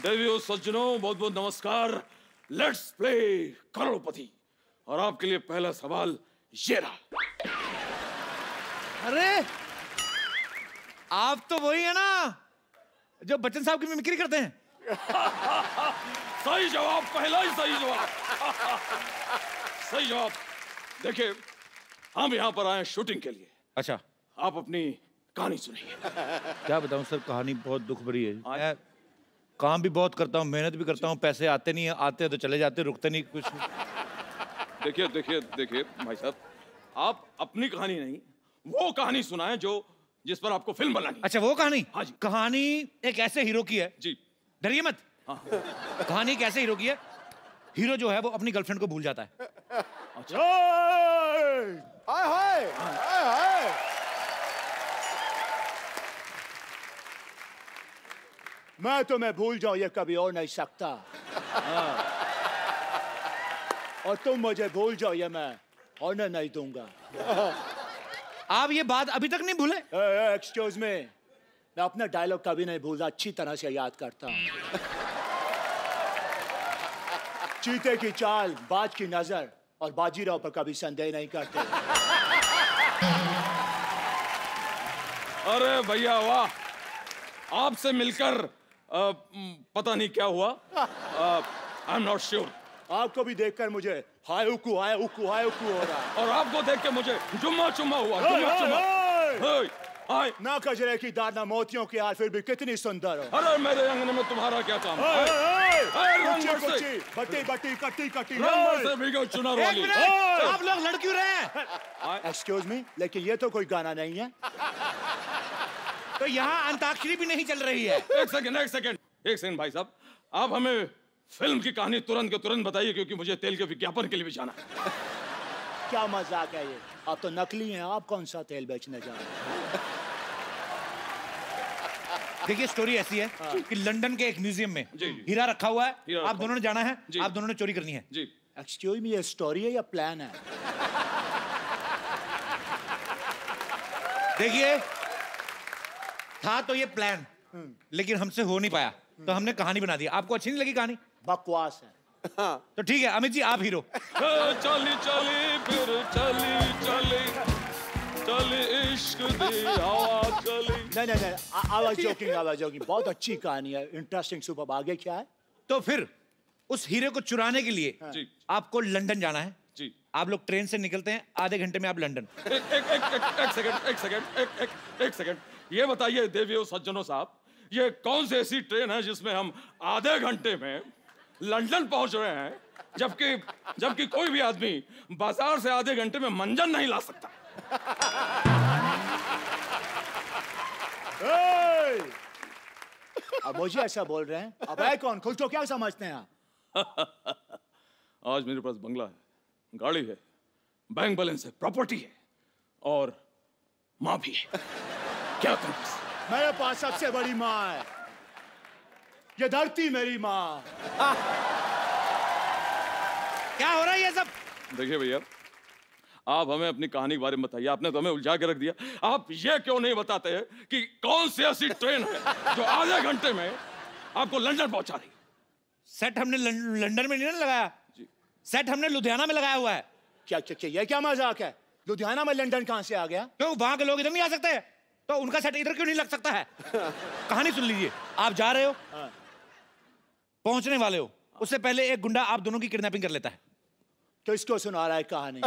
देवियों सज्जनों, बहुत बहुत नमस्कार। लेट्स प्ले करोड़पति। और आपके लिए पहला सवाल ये रहा। अरे आप तो वही है ना जो बच्चन साहब की मिमिक्री करते हैं। सही जवाब, पहला ही सही जवाब। सही जवाब। देखिए, हम यहाँ पर आए शूटिंग के लिए। अच्छा, आप अपनी कहानी सुनिए। क्या बताऊं सर, कहानी बहुत दुख भरी है। मैं काम भी बहुत करता हूँ, मेहनत भी करता हूँ, पैसे आते नहीं है, आते हैं तो चले जाते, रुकते नहीं कुछ। देखिए देखिए देखिए भाई साहब, आप अपनी कहानी नहीं, वो कहानी सुनाएं जो जिस पर आपको फिल्म बनानी। अच्छा, वो कहानी? हाँ जी। कहानी एक ऐसे हीरो की है जी। डरिए मत। हाँ। कहानी एक ऐसे हीरो की है, हीरो जो है वो अपनी गर्लफ्रेंड को भूल जाता है। अच्छा। हाय हाय हाय हाय। मैं तुम्हें भूल जाऊं ये कभी हो नहीं सकता। और तुम मुझे भूल जाओ ये मैं होने नहीं दूंगा। आप ये बात अभी तक नहीं भूले? एक्सक्यूज मी, मैं अपना डायलॉग कभी नहीं भूलता, अच्छी तरह से याद करता हूँ। चीते की चाल, बाज की नजर और बाजीराव पर कभी संदेह नहीं करते। अरे भैया वाह, आपसे मिलकर पता नहीं क्या हुआ। I am not sure. आपको भी देखकर मुझे हाय उकू हो रहा है। और आपको देख के मुझे जुम्मा चुम्मा हुआ। जुम्मा चुम्मा। हाय। ना कजरे की दाना मोतियों की हाल फिर भी कितनी सुंदर हो। अरे मेरे अंगने में तुम्हारा क्या काम? बट्टी बट्टी कट्टी कट्टी से भीगो चुनर वाली। आप लोग लड़ क्यों रहे हैं? एक्सक्यूज मी, लेकिन ये तो कोई गाना नहीं है। तो यहाँ अंताक्षरी भी नहीं चल रही है। एक सेकंड भाई साहब, आप हमें फिल्म की कहानी तुरंत के तुरंत बताइए, क्योंकि मुझे तेल के विज्ञापन के लिए भी जाना है। क्या मजाक है ये? आप तो नकली हैं, आप कौन सा तेल बेचने जा रहे हैं? देखिए, स्टोरी ऐसी है कि लंदन के एक म्यूजियम में हीरा रखा हुआ है। आप दोनों ने जाना है, आप दोनों ने चोरी करनी है। जी। एक्सक्यूज मी, ये स्टोरी है या प्लान है? देखिए, था तो ये प्लान, लेकिन हमसे हो नहीं पाया, तो हमने कहानी बना दी। आपको अच्छी नहीं लगी कहानी? बकवास है। तो ठीक है अमित जी, आप हीरो। चली चली फिर चली चली चली इश्क दी हवा चली। नहीं, आवाज जोकिंग। बहुत अच्छी कहानी है, इंटरेस्टिंग, सुपर। आगे क्या है? तो फिर उस हीरे को चुराने के लिए जी। आपको लंदन जाना है। जी। आप लोग ट्रेन से निकलते हैं, आधे घंटे में आप लंदन। एक सेकंड, ये बताइए देवियों सज्जनों साहब, ये कौन सी ऐसी ट्रेन है जिसमें हम आधे घंटे में लंदन पहुंच रहे हैं, जबकि कोई भी आदमी बाजार से आधे घंटे में मंजन नहीं ला सकता। अब मुझे ऐसा बोल रहे हैं? अब है कौन? खुद को क्या समझते हैं आप? आज मेरे पास बंगला है, गाड़ी है, बैंक बैलेंस है, प्रॉपर्टी है और माँ भी है। क्या करूं? मेरे पास सबसे बड़ी माँ है, ये धरती मेरी माँ। क्या हो रहा है ये सब? देखिए भैया, आप हमें अपनी कहानी के बारे में बताइए। आपने तो हमें उलझा के रख दिया। आप ये क्यों नहीं बताते हैं कि कौन सी ऐसी ट्रेन है जो आधे घंटे में आपको लंदन पहुंचा रही? सेट हमने लंदन में नहीं ना लगाया, सेट हमने लुधियाना में लगाया हुआ है। क्या ये क्या मजाक है? लुधियाना में लंदन कहां से आ गया? क्यों, वहां के लोग इधर नहीं आ सकते? तो उनका सेट इधर क्यों नहीं लग सकता है? कहानी सुन लीजिए। आप जा रहे हो, पहुंचने वाले हो, उससे पहले एक गुंडा आप दोनों की किडनैपिंग कर लेता है। किसको सुना रहा है कहानी?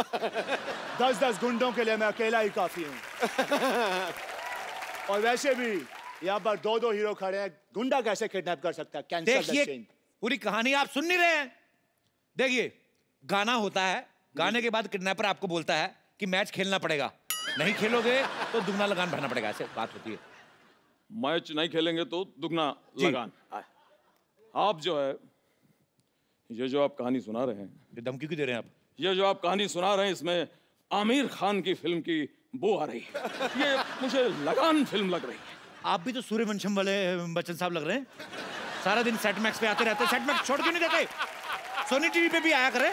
10 गुंडों के लिए मैं अकेला ही काफी हूँ। और वैसे भी यहाँ पर 2 हीरो खड़े हैं, गुंडा कैसे किडनैप कर सकता है? कैंसल द देखिए, सीन। पूरी कहानी आप सुन नहीं रहे हैं। देखिए, गाना होता है, गाने के बाद किडनैपर आपको बोलता है कि मैच खेलना पड़ेगा, नहीं खेलोगे तो दुगना लगान भरना पड़ेगा। ऐसे बात होती है। मैच नहीं खेलेंगे तो दुगना लगान। आप जो है, ये जो आप कहानी सुना रहे हैं, ये धमकी क्यों दे रहे हैं आप? ये जो आप कहानी सुना रहे हैं, इसमें आमिर खान की फिल्म की बू आ रही है। ये मुझे लगान फिल्म लग रही है। आप भी तो सूर्यवंशम वाले बच्चन साहब लग रहे हैं। सारा दिन सेट मैक्स पे आते रहते। सेट मैक्स छोड़ क्यों नहीं देते? सोनी टीवी पे भी आया करे।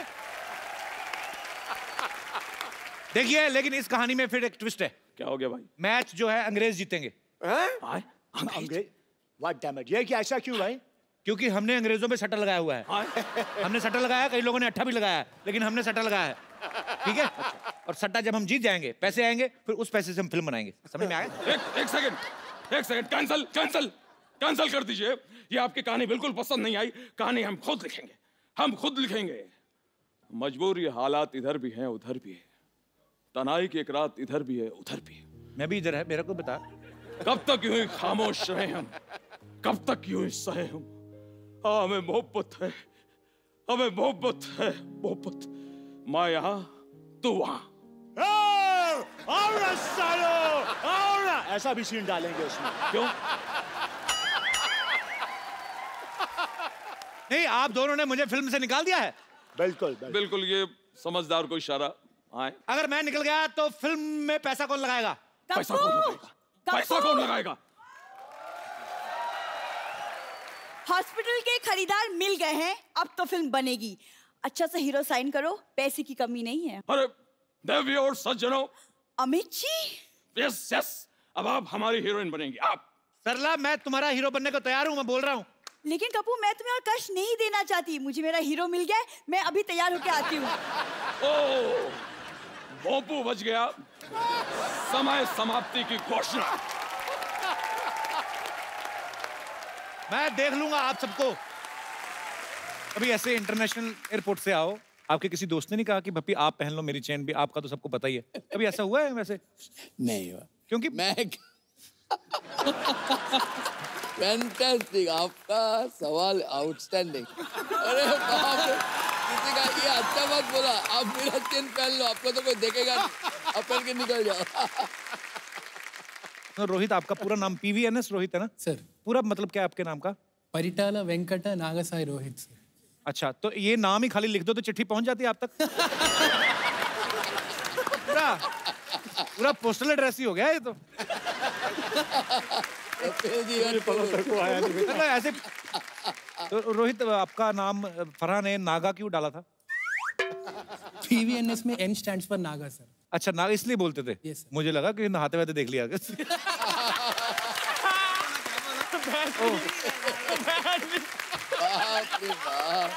देखिए, लेकिन इस कहानी में फिर एक ट्विस्ट है। क्या हो गया भाई? मैच जो है अंग्रेज जीतेंगे। अंग्रेज? व्हाट डैम इट, ये क्या, ऐसा क्यों भाई? क्योंकि हमने अंग्रेजों पे सट्टा लगाया हुआ है। हमने सट्टा लगाया, कई लोगों ने अट्ठा भी लगाया है, लेकिन हमने सट्टा लगाया है, ठीक है? और सट्टा जब हम जीत जाएंगे, पैसे आएंगे, फिर उस पैसे से हम फिल्म बनाएंगे। समझ में आया? एक सेकंड, कैंसल कर दीजिए। ये आपकी कहानी बिल्कुल पसंद नहीं आई। कहानी हम खुद लिखेंगे। मजबूरी हालात इधर भी हैं उधर भी है, तनाई की एक रात इधर भी है उधर भी है। मैं भी इधर है, मेरा को बता। कब तक यूं ही खामोश रहे हम, कब तक यूं ही सहे हम? हमें मोहब्बत है, मोहब्बत। मैं यहाँ, तू वहाँ। ऐसा भी सीन डालेंगे उसमें। क्यों? नहीं, आप दोनों ने मुझे फिल्म से निकाल दिया है। बिल्कुल, ये समझदार को इशारा आए। अगर मैं निकल गया तो फिल्म में पैसा कौन लगाएगा? पैसा कौन लगाएगा? हॉस्पिटल के खरीदार मिल गए हैं, अब तो फिल्म बनेगी। अच्छा सा हीरो साइन करो, पैसे की कमी नहीं है। अरे देवियों और सज्जनों, अमित जी। यस, अब आप हमारी हीरोइन बनेंगी। आप। सरला, मैं तुम्हारा हीरो बनने को तैयार हूँ, मैं बोल रहा हूँ। लेकिन कपूर, मैं तुम्हें और कष्ट नहीं देना चाहती। मुझे मेरा हीरो मिल गया है, मैं अभी तैयार होके आती हूँ। ओह, भोंपू बच गया। समय समाप्ति की घोषणा। मैं देख लूंगा आप सबको। अभी ऐसे इंटरनेशनल एयरपोर्ट से आओ, आपके किसी दोस्त ने नहीं कहा कि भप्पी आप पहन लो मेरी चेन भी? आपका तो सबको पता ही है। कभी ऐसा हुआ है वैसे? नहीं हुआ, क्योंकि मैं फैंटास्टिक, आपका सवाल आउटस्टैंडिंग। अरे बाप रे, किसी का ये अच्छा बात बोला। आप मेरा चेन पहन लो, आपको तो कोई देखेगा नहीं, आप पहन के निकल जाओ। तो रोहित, आपका पूरा नाम PVNS रोहित है ना सर? पूरा मतलब क्या है आपके नाम का? परिटाला वेंकटा नागसाई रोहित सर। अच्छा, तो ये नाम ही खाली लिख दो तो चिट्ठी पहुंच जाती है आप तक। पूरा पोस्टल एड्रेस ही हो गया ये तो। ऐसे तो रोहित, आपका नाम फरहान ने नागा क्यों डाला था? PVNS में N stands for Naga sir. अच्छा, नागा इसलिए बोलते थे? Yes, sir. मुझे लगा कि नहाते हुए देख लिया। बाप रे बाप।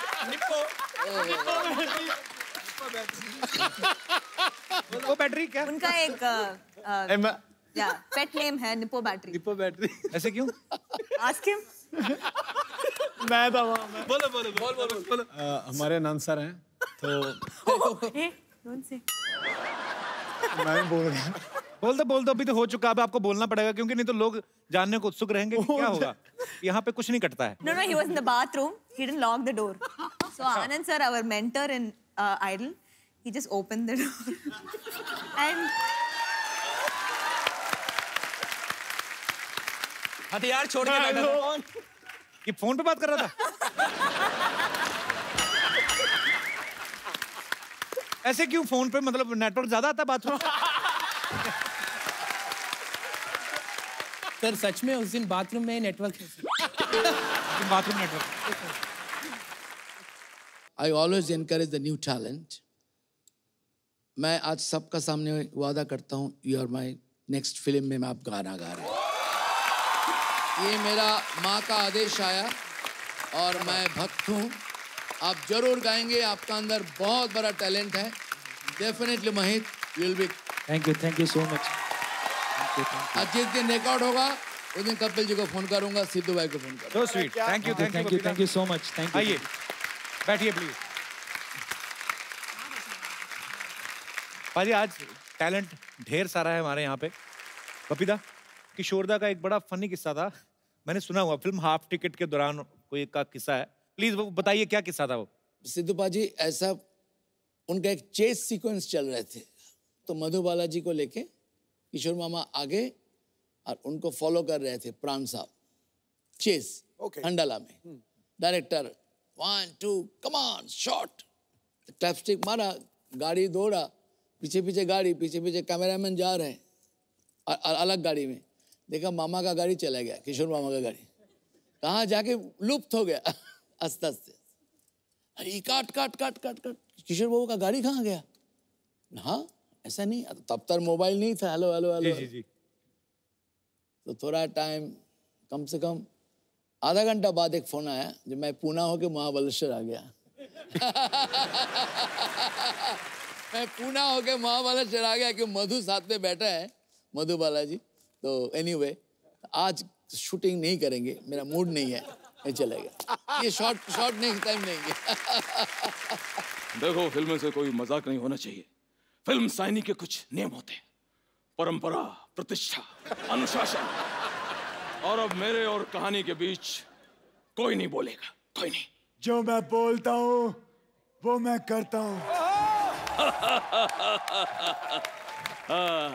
वो बैटरी क्या? उनका एक पेट नेम है निपो बैटरी। ऐसे क्यों? Ask him. मैं था वहाँ में। बोलो। हमारे नंद सर हैं तो कौन से? मैं बोल रहा बोल दो, अभी तो हो चुका। अब आपको बोलना पड़ेगा, क्योंकि नहीं तो लोग जानने को उत्सुक रहेंगे कि क्या होगा। यहाँ पे कुछ नहीं कटता है। No, he was in the bathroom. He didn't lock the door. So Anand sir, our mentor in Idol, he just opened the door. And हथियार छोड़ के बैठा था। ये फोन पे बात कर रहा था। ऐसे क्यों फोन पे? मतलब नेटवर्क ज्यादा आता है बाथरूम? सर सच में उस दिन बाथरूम में नेटवर्क है sir. Bathroom network. I always encourage the new talent. मैं आज सबका सामने वादा करता हूँ, you are my next film में मैं आप गाना गा रहे हैं। ये मेरा माँ का आदेश आया और मैं भक्त हूँ। आप जरूर गाएंगे, आपका अंदर बहुत बड़ा टैलेंट है। Definitely Mahit, will be. Thank you so much. आज जिस दिन रिकॉर्ड होगा उस दिन कपिल जी को फोन करूंगा, सिद्धू भाई को फोन करूंगा। So sweet. Thank you so much. आइए, बैठिए प्लीज। पाजी, आज टैलेंट ढेर सारा है हमारे यहाँ पे। बपीदा, किशोरदा का एक बड़ा फनी किस्सा था, मैंने सुना हुआ। फिल्म हाफ टिकट के दौरान कोई का किस्सा है, प्लीज वो बताइए क्या किस्सा था वो। सिद्धू पाजी, ऐसा उनका एक चेस सीक्वेंस चल रहे थे, तो मधु बालाजी को लेके किशोर मामा आगे और उनको फॉलो कर रहे थे प्राण साहब। चेस हंडाला में डायरेक्टर 1 2 कम ऑन शॉट, क्लैपस्टिक मारा, गाड़ी दौड़ा, पीछे पीछे गाड़ी, पीछे पीछे कैमरामैन जा रहे हैं और अलग गाड़ी में देखा मामा का गाड़ी चला गया, किशोर मामा का गाड़ी कहाँ जाके लुप्त हो गया। आस्ते आस्ते अरे काट काट काट काट काट, किशोर बाबू का गाड़ी कहाँ गया? हाँ ऐसा नहीं, तब तक मोबाइल नहीं था। Hello hello hello. जी। तो थोड़ा टाइम, कम से कम आधा घंटा बाद एक फोन आया जब मैं पूना होके महाबलेश्वर आ गया। मैं पूना होके महाबलेश्वर आ गया कि मधु साथ में बैठा है, मधु बालाजी। तो एनीवे आज शूटिंग नहीं करेंगे, मेरा मूड नहीं है, मैं चलेगा। ये शॉर्ट नहीं, टाइम नहीं। देखो, फिल्म से कोई मजाक नहीं होना चाहिए। फिल्म साइनी के कुछ नियम होते हैं, परंपरा, प्रतिष्ठा, अनुशासन। और अब मेरे और कहानी के बीच कोई नहीं बोलेगा, कोई नहीं। जो मैं बोलता हूँ वो मैं करता हूँ।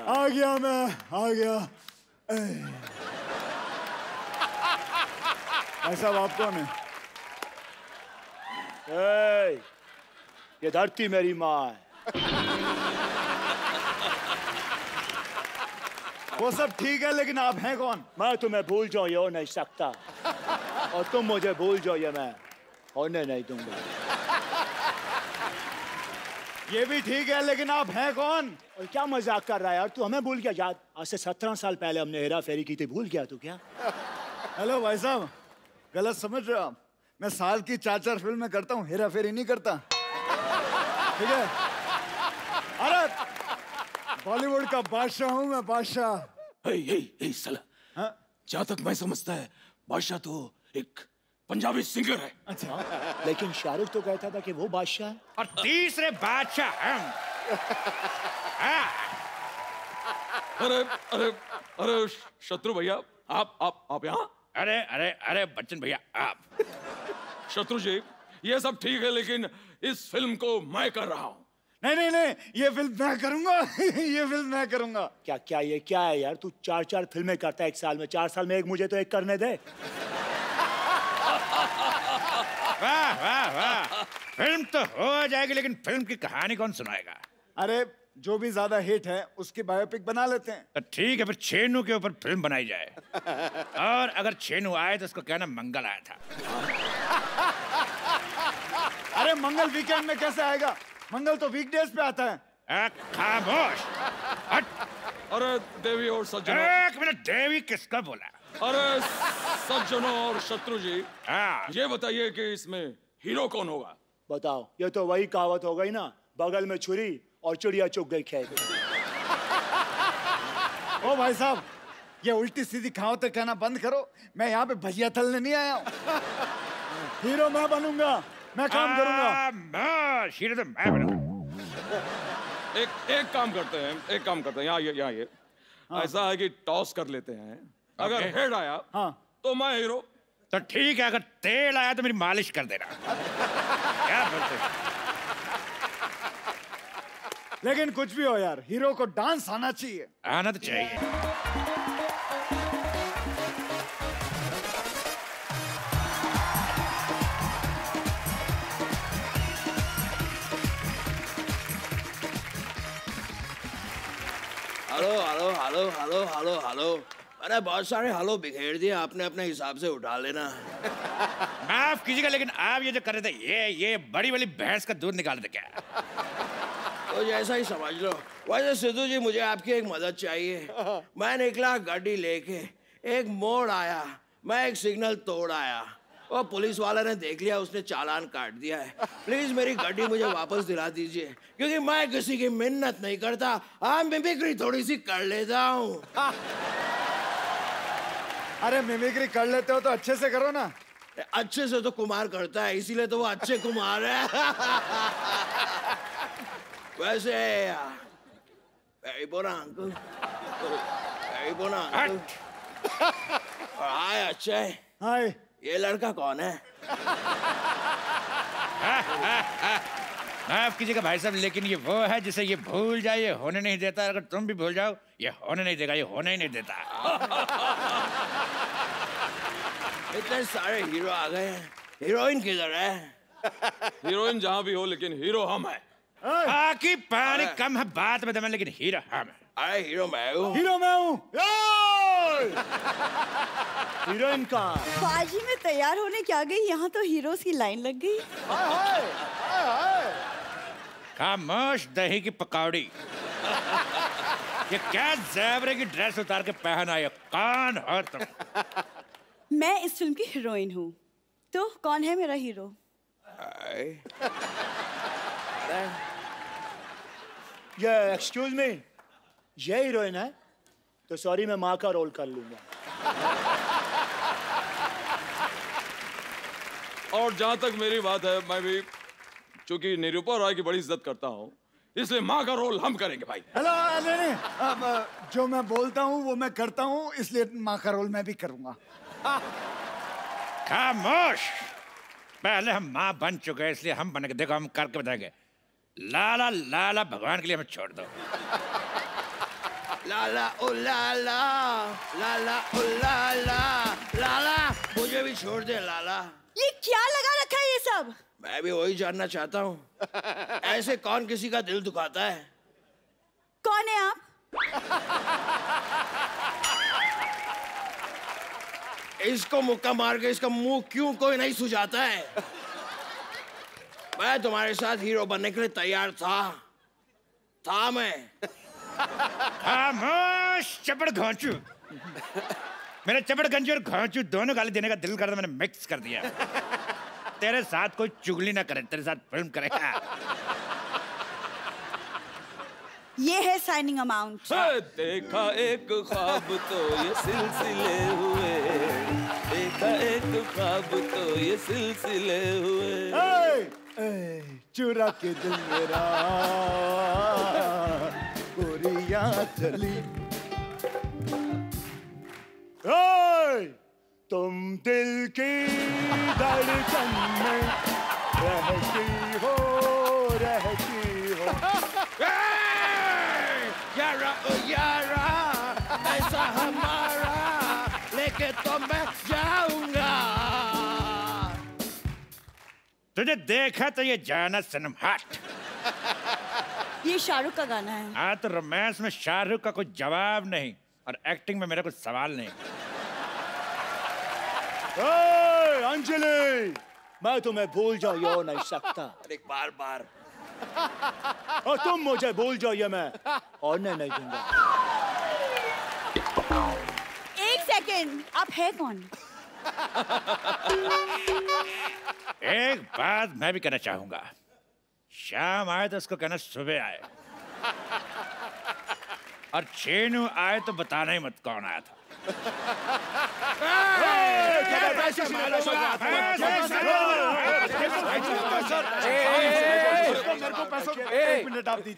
आ गया मैं, आ गया। ऐसा आप कौन है? ये धरती मेरी माँ है। वो सब ठीक है, लेकिन आप हैं कौन? मैं तुम्हें भूल जाऊं ये हो नहीं सकता, और तुम मुझे भूल जाओ ये मैं होने नहीं दूंगा। ये भी ठीक है, लेकिन आप हैं कौन? और क्या मजाक कर रहा है यार तू? हमें भूल गया? याद आज से 17 साल पहले हमने हेरा फेरी की थी, भूल गया तू क्या? हेलो भाई साहब, गलत समझ रहे हो आप। मैं साल की 4 फिल्में करता हूँ, हेरा फेरी नहीं करता, ठीक है? अरे बॉलीवुड का बादशाह हूँ मैं, बादशाह। साला, जहाँ तक मैं समझता है बादशाह तो एक पंजाबी सिंगर है। अच्छा, लेकिन शाहरुख तो कहता था कि वो बादशाह है। और तीसरे बादशाह हम। अरे अरे अरे शत्रु भैया, आप यहाँ? अरे अरे अरे बच्चन भैया आप। शत्रु जी, ये सब ठीक है, लेकिन इस फिल्म को मैं कर रहा हूँ। नहीं, ये फिल्म मैं करूंगा। ये फिल्म मैं करूंगा। क्या क्या ये क्या है यार? तू 4 फिल्में करता है एक साल में, 4 साल में एक मुझे तो एक करने दे। वाह वाह वाह, फिल्म तो हो जाएगी, लेकिन फिल्म की कहानी कौन सुनाएगा? अरे जो भी ज्यादा हिट है उसकी बायोपिक बना लेते हैं। तो ठीक है, फिर छेनू के ऊपर फिल्म बनाई जाए। और अगर छेनू आए तो उसको कहना मंगल आया था। अरे मंगल वीकेंड में कैसे आएगा? मंगल तो वीकडेज पे आता है। खामोश। अरे देवी और सज्जनों। एक मिनट, देवी किसका बोला? अरे सज्जनों और शत्रु जी, हाँ, ये बताइए कि इसमें हीरो कौन होगा? बताओ, ये तो वही कहावत हो गई ना, बगल में छुरी और चिड़िया चुग गई खेत। ओ भाई साहब, ये उल्टी सीधी कहावतें कहना बंद करो। मैं यहाँ पे भजिया तलने नहीं आया हूँ। हीरो मैं बनूंगा, मैं काम करूंगा। हीरो तो मैं बनूंगा। एक काम करते हैं, यहाँ ये ऐसा है कि टॉस कर लेते हैं। अगर हेड आया तो मैं हीरो। तो ठीक है, अगर तेल आया तो मेरी मालिश कर देना। क्या बोलते? लेकिन कुछ भी हो यार, हीरो को डांस आना चाहिए। आना तो चाहिए। Hello hello hello hello hello hello, अरे बहुत सारे हेलो बिखेर दिए आपने, अपने हिसाब से उठा लेना। माफ कीजिएगा, लेकिन आप ये जो कर रहे थे, ये बड़ी वाली भैंस का दूध निकाल रहे थे क्या? तो जैसा ही समझ लो। वैसे सिद्धू जी, मुझे आपकी एक मदद चाहिए। मैं निकला गाड़ी लेके, एक मोड़ आया, मैं एक सिग्नल तोड़ आया, वो पुलिस वाले ने देख लिया, उसने चालान काट दिया है। प्लीज मेरी गाड़ी मुझे वापस दिला दीजिए, क्योंकि मैं किसी की मिन्नत नहीं करता, हाँ मिमिक्री थोड़ी सी कर लेता हूँ। अरे मिमिक्री कर लेते हो तो अच्छे से करो ना। अच्छे से तो कुमार करता है, इसीलिए तो वो अच्छे कुमार है। वैसे very bona uncle, very bona uncle। और हाय अक्षय, हाय। ये लड़का कौन है? माफ कीजिएगा भाई साहब, लेकिन ये वो है जिसे ये भूल जाए ये होने नहीं देता। अगर तुम भी भूल जाओ ये होने नहीं देगा, ये होने ही नहीं देता। इतने सारे हीरो आ गए हैं, हीरोइन किधर है? हीरोइन जहाँ भी हो, लेकिन हीरो हम हैं। बाकी पानी कम है बात में दम, लेकिन हीरो हम हैं। अरे हीरो मैं हूँ। हीरो मैं हूँ। हीरोइन का बाजी में तैयार होने क्या गई, यहाँ तो हीरोज की लाइन लग गई। खामोश दही की पकौड़ी। ये क्या ज़ेबरे की ड्रेस उतार के पहन आए, कौन हो तुम? मैं इस फिल्म की हीरोइन हूँ, तो कौन है मेरा हीरो? ये एक्सक्यूज मी, ये हीरोइन है? तो सॉरी, मैं माँ का रोल कर लूंगा। और जहां तक मेरी बात है, मैं भी चूंकि निरूपा रॉय की बड़ी इज्जत करता हूँ, इसलिए माँ का रोल हम करेंगे भाई। हेलो, नहीं, अब जो मैं बोलता हूँ वो मैं करता हूँ, इसलिए माँ का रोल मैं भी करूंगा। खामोश, पहले हम माँ बन चुके हैं, इसलिए हम बनेंगे। देखो, हम करके बताएंगे। लाला लाला भगवान के लिए हमें छोड़ दो। लाला ओ लाला, लाला ओ लाला, लाला मुझे भी छोड़ दे लाला। ये क्या लगा रखा है ये सब? मैं भी वही जानना चाहता हूँ, ऐसे कौन किसी का दिल दुखाता है? कौन है आप? इसको मुक्का मार के इसका मुंह क्यों कोई नहीं सुझाता है? मैं तुम्हारे साथ हीरो बनने के लिए तैयार था मैं। खामोश, चपड़ घोंचू। मेरे चपड़ गंजी और घोंचू दोनों गाली देने का दिल करता, मैंने मिक्स कर दिया। तेरे साथ कोई चुगली ना करे, तेरे साथ फिल्म करेगा। ये है साइनिंग अमाउंट। देखा एक ख्वाब तो ये सिलसिले हुए, देखा एक ख्वाब तो ये सिलसिले हुए। चुरा के दिल मेरा गोरिया चली। तुम दिल की धड़कन में रहती हो। यारा ओ यारा, ऐसा हमारा लेके तो मैं जाऊंगा। तुझे देखा तो ये जाना सनम, हट। ये शाहरुख का गाना है। हाँ, तो रोमांस में शाहरुख का कोई जवाब नहीं, और एक्टिंग में मेरा कोई सवाल नहीं। अंजलि, मैं तुम्हें भूल जाऊं ये हो नहीं सकता। अरे बार और तुम मुझे भूल जाओ ये मैं होने नहीं दूंगा। एक सेकेंड, आप है कौन? एक बात मैं भी कहना चाहूंगा, शाम आए तो उसको कहना सुबह आए, और चेनू आए तो बताना ही मत कौन आया था।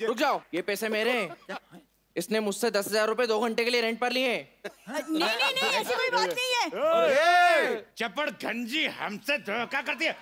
रुक जाओ, ये पैसे मेरे हैं। इसने मुझसे 10,000 रुपए 2 घंटे के लिए रेंट पर लिए। नहीं, ऐसी कोई बात नहीं है। चपड़ गंजी हमसे धोखा करती है।